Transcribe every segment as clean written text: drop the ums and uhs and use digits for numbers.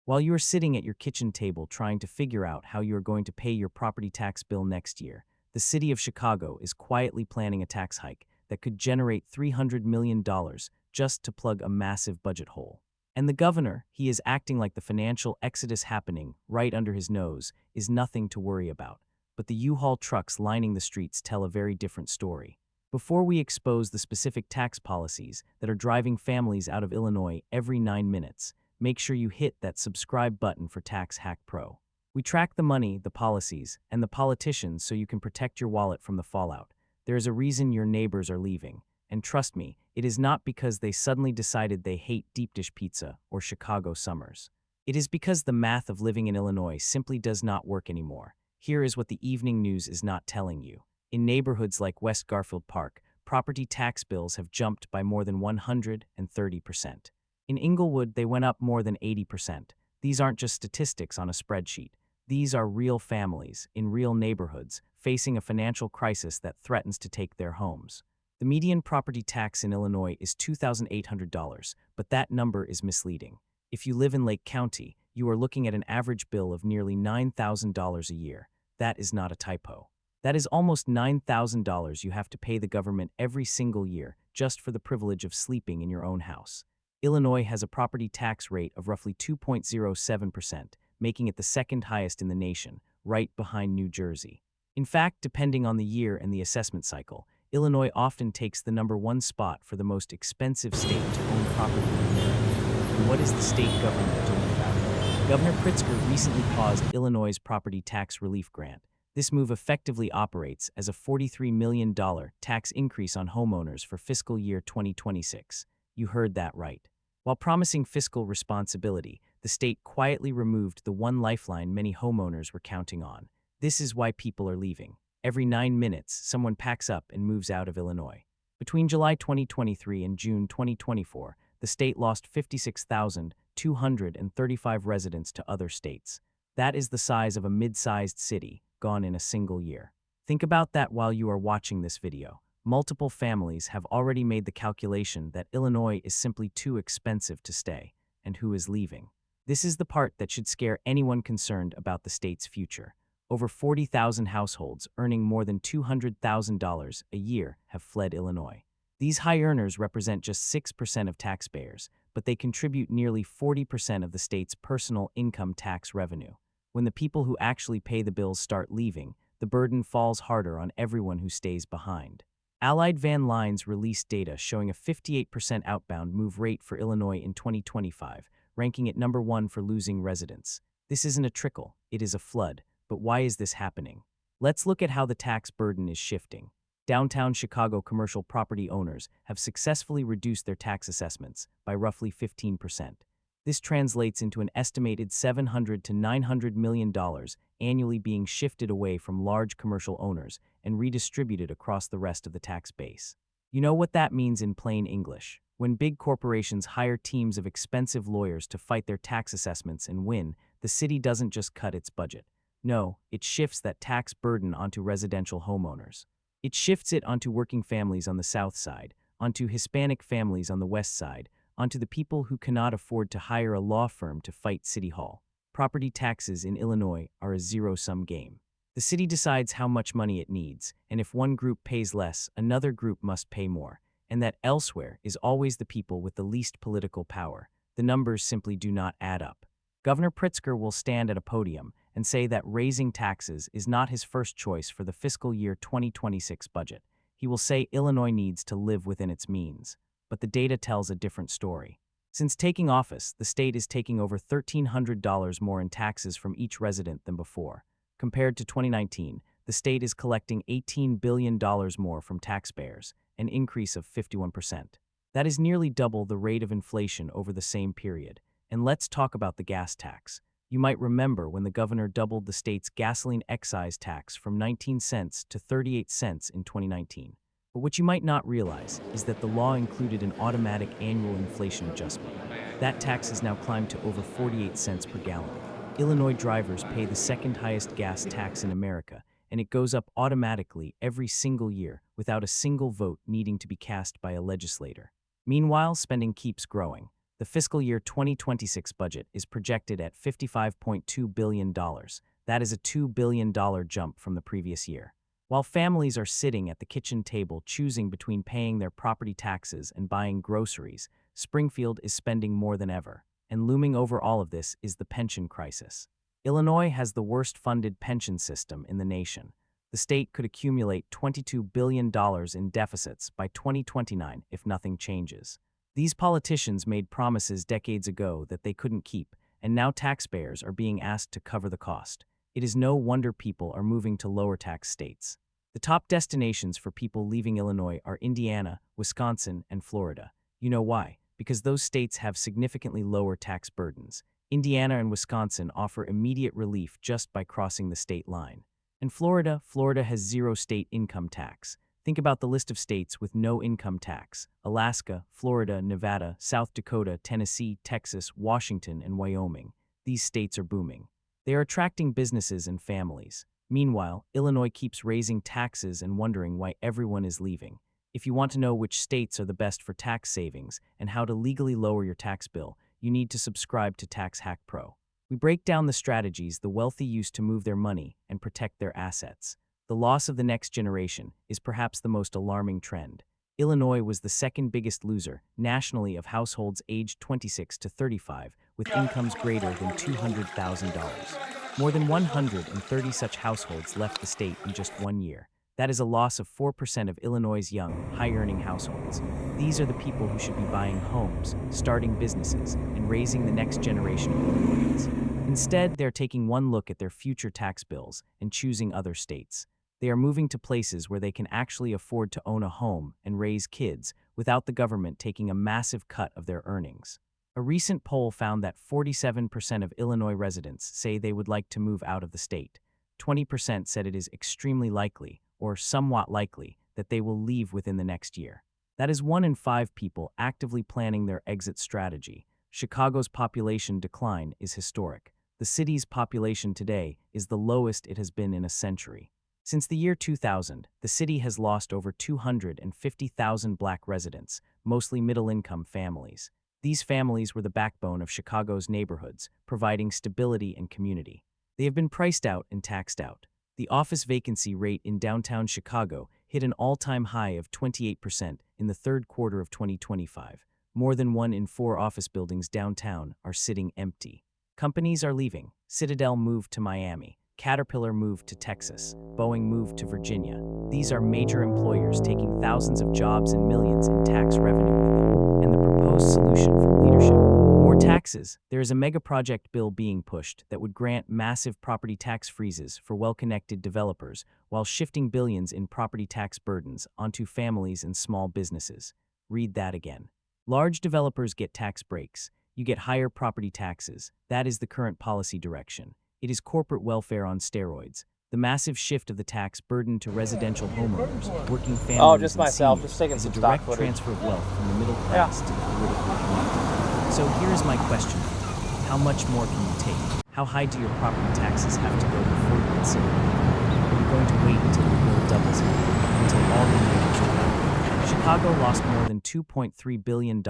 While you are sitting at your kitchen table trying to figure out how you are going to pay your property tax bill next year, the city of Chicago is quietly planning a tax hike that could generate $300 million just to plug a massive budget hole. And the governor, he is acting like the financial exodus happening right under his nose is nothing to worry about. But the U-Haul trucks lining the streets tell a very different story. Before we expose the specific tax policies that are driving families out of Illinois every 9 minutes, make sure you hit that subscribe button for Tax Hack Pro. We track the money, the policies, and the politicians so you can protect your wallet from the fallout. There is a reason your neighbors are leaving. And trust me, it is not because they suddenly decided they hate deep dish pizza or Chicago summers. It is because the math of living in Illinois simply does not work anymore. Here is what the evening news is not telling you. In neighborhoods like West Garfield Park, property tax bills have jumped by more than 130%. In Englewood, they went up more than 80%. These aren't just statistics on a spreadsheet. These are real families, in real neighborhoods, facing a financial crisis that threatens to take their homes. The median property tax in Illinois is $2,800, but that number is misleading. If you live in Lake County, you are looking at an average bill of nearly $9,000 a year. That is not a typo. That is almost $9,000 you have to pay the government every single year just for the privilege of sleeping in your own house. Illinois has a property tax rate of roughly 2.07%, making it the second highest in the nation, right behind New Jersey. In fact, depending on the year and the assessment cycle, Illinois often takes the #1 spot for the most expensive state to own property in America. And what is the state government doing about it? Governor Pritzker recently paused Illinois' property tax relief grant. This move effectively operates as a $43 million tax increase on homeowners for fiscal year 2026. You heard that right. While promising fiscal responsibility, the state quietly removed the one lifeline many homeowners were counting on. This is why people are leaving. Every 9 minutes, someone packs up and moves out of Illinois. Between July 2023 and June 2024, the state lost 56,235 residents to other states. That is the size of a mid-sized city, gone in a single year. Think about that while you are watching this video. Multiple families have already made the calculation that Illinois is simply too expensive to stay, and who is leaving. This is the part that should scare anyone concerned about the state's future. Over 40,000 households earning more than $200,000 a year have fled Illinois. These high earners represent just 6% of taxpayers, but they contribute nearly 40% of the state's personal income tax revenue. When the people who actually pay the bills start leaving, the burden falls harder on everyone who stays behind. Allied Van Lines released data showing a 58% outbound move rate for Illinois in 2025, ranking it #1 for losing residents. This isn't a trickle, it is a flood. But why is this happening? Let's look at how the tax burden is shifting. Downtown Chicago commercial property owners have successfully reduced their tax assessments by roughly 15%. This translates into an estimated $700 to $900 million annually being shifted away from large commercial owners and redistributed across the rest of the tax base. You know what that means in plain English? When big corporations hire teams of expensive lawyers to fight their tax assessments and win, the city doesn't just cut its budget. No, it shifts that tax burden onto residential homeowners. It shifts it onto working families on the south side, onto Hispanic families on the west side, onto the people who cannot afford to hire a law firm to fight City Hall. Property taxes in Illinois are a zero-sum game. The city decides how much money it needs, and if one group pays less, another group must pay more. And that elsewhere is always the people with the least political power. The numbers simply do not add up. Governor Pritzker will stand at a podium and say that raising taxes is not his first choice for the fiscal year 2026 budget. He will say Illinois needs to live within its means. But the data tells a different story. Since taking office, the state is taking over $1,300 more in taxes from each resident than before. Compared to 2019, the state is collecting $18 billion more from taxpayers, an increase of 51%. That is nearly double the rate of inflation over the same period. And let's talk about the gas tax. You might remember when the governor doubled the state's gasoline excise tax from 19 cents to 38 cents in 2019. But what you might not realize is that the law included an automatic annual inflation adjustment. That tax has now climbed to over 48 cents per gallon. Illinois drivers pay the second highest gas tax in America, and it goes up automatically every single year without a single vote needing to be cast by a legislator. Meanwhile, spending keeps growing. The fiscal year 2026 budget is projected at $55.2 billion. That is a $2 billion jump from the previous year. While families are sitting at the kitchen table choosing between paying their property taxes and buying groceries, Springfield is spending more than ever. And looming over all of this is the pension crisis. Illinois has the worst-funded pension system in the nation. The state could accumulate $22 billion in deficits by 2029 if nothing changes. These politicians made promises decades ago that they couldn't keep, and now taxpayers are being asked to cover the cost. It is no wonder people are moving to lower-tax states. The top destinations for people leaving Illinois are Indiana, Wisconsin, and Florida. You know why? Because those states have significantly lower tax burdens. Indiana and Wisconsin offer immediate relief just by crossing the state line. And Florida has zero state income tax. Think about the list of states with no income tax: Alaska, Florida, Nevada, South Dakota, Tennessee, Texas, Washington, and Wyoming. These states are booming. They are attracting businesses and families. Meanwhile, Illinois keeps raising taxes and wondering why everyone is leaving. If you want to know which states are the best for tax savings and how to legally lower your tax bill, you need to subscribe to Tax Hack Pro. We break down the strategies the wealthy use to move their money and protect their assets. The loss of the next generation is perhaps the most alarming trend. Illinois was the second biggest loser nationally of households aged 26 to 35 with incomes greater than $200,000. More than 130 such households left the state in just 1 year. That is a loss of 4% of Illinois' young, high-earning households. These are the people who should be buying homes, starting businesses, and raising the next generation of Illinoisans. Instead, they're taking one look at their future tax bills and choosing other states. They are moving to places where they can actually afford to own a home and raise kids without the government taking a massive cut of their earnings. A recent poll found that 47% of Illinois residents say they would like to move out of the state. 20% said it is extremely likely, or somewhat likely, that they will leave within the next year. That is 1 in 5 people actively planning their exit strategy. Chicago's population decline is historic. The city's population today is the lowest it has been in a century. Since the year 2000, the city has lost over 250,000 black residents, mostly middle-income families. These families were the backbone of Chicago's neighborhoods, providing stability and community. They have been priced out and taxed out. The office vacancy rate in downtown Chicago hit an all-time high of 28% in the third quarter of 2025. More than 1 in 4 office buildings downtown are sitting empty. Companies are leaving. Citadel moved to Miami. Caterpillar moved to Texas. Boeing moved to Virginia. These are major employers taking thousands of jobs and millions in tax revenue with them. And the proposed solution from leadership: more taxes. There is a mega project bill being pushed that would grant massive property tax freezes for well-connected developers while shifting billions in property tax burdens onto families and small businesses. Read that again. Large developers get tax breaks. You get higher property taxes. That is the current policy direction. It is corporate welfare on steroids. The massive shift of the tax burden to residential homeowners, working families, and seniors is a direct transfer of wealth from the middle class to the politically connected. So here is my question: how much more can you take? How high do your property taxes have to go before you consider it? Are you going to wait until the bill doubles again, until all the neighbors are out? Chicago lost more than $2.3 billion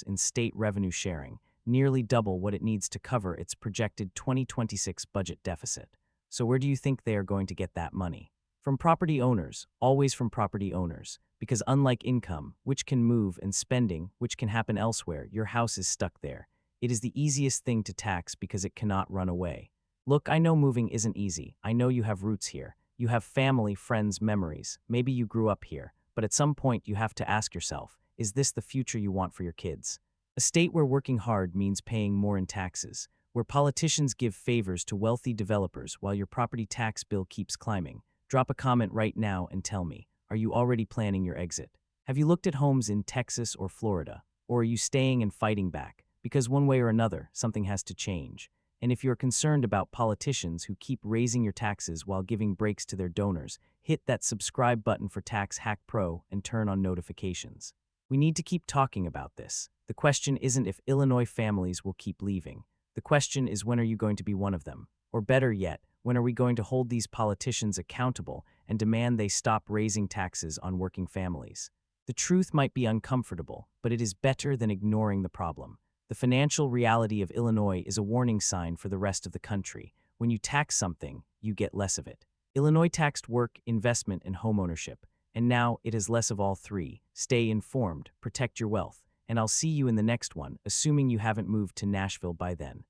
in state revenue sharing, nearly double what it needs to cover its projected 2026 budget deficit. So where do you think they are going to get that money? From property owners, always from property owners. Because unlike income, which can move, and spending, which can happen elsewhere, your house is stuck there. It is the easiest thing to tax because it cannot run away. Look, I know moving isn't easy. I know you have roots here. You have family, friends, memories. Maybe you grew up here. But at some point you have to ask yourself, is this the future you want for your kids? A state where working hard means paying more in taxes, where politicians give favors to wealthy developers while your property tax bill keeps climbing. Drop a comment right now and tell me, are you already planning your exit? Have you looked at homes in Texas or Florida? Or are you staying and fighting back? Because one way or another, something has to change. And if you're concerned about politicians who keep raising your taxes while giving breaks to their donors, hit that subscribe button for Tax Hack Pro and turn on notifications. We need to keep talking about this. The question isn't if Illinois families will keep leaving. The question is, when are you going to be one of them? Or better yet, when are we going to hold these politicians accountable and demand they stop raising taxes on working families? The truth might be uncomfortable, but it is better than ignoring the problem. The financial reality of Illinois is a warning sign for the rest of the country. When you tax something, you get less of it. Illinois taxed work, investment, and homeownership, and now it is less of all three. Stay informed, protect your wealth, and I'll see you in the next one, assuming you haven't moved to Nashville by then.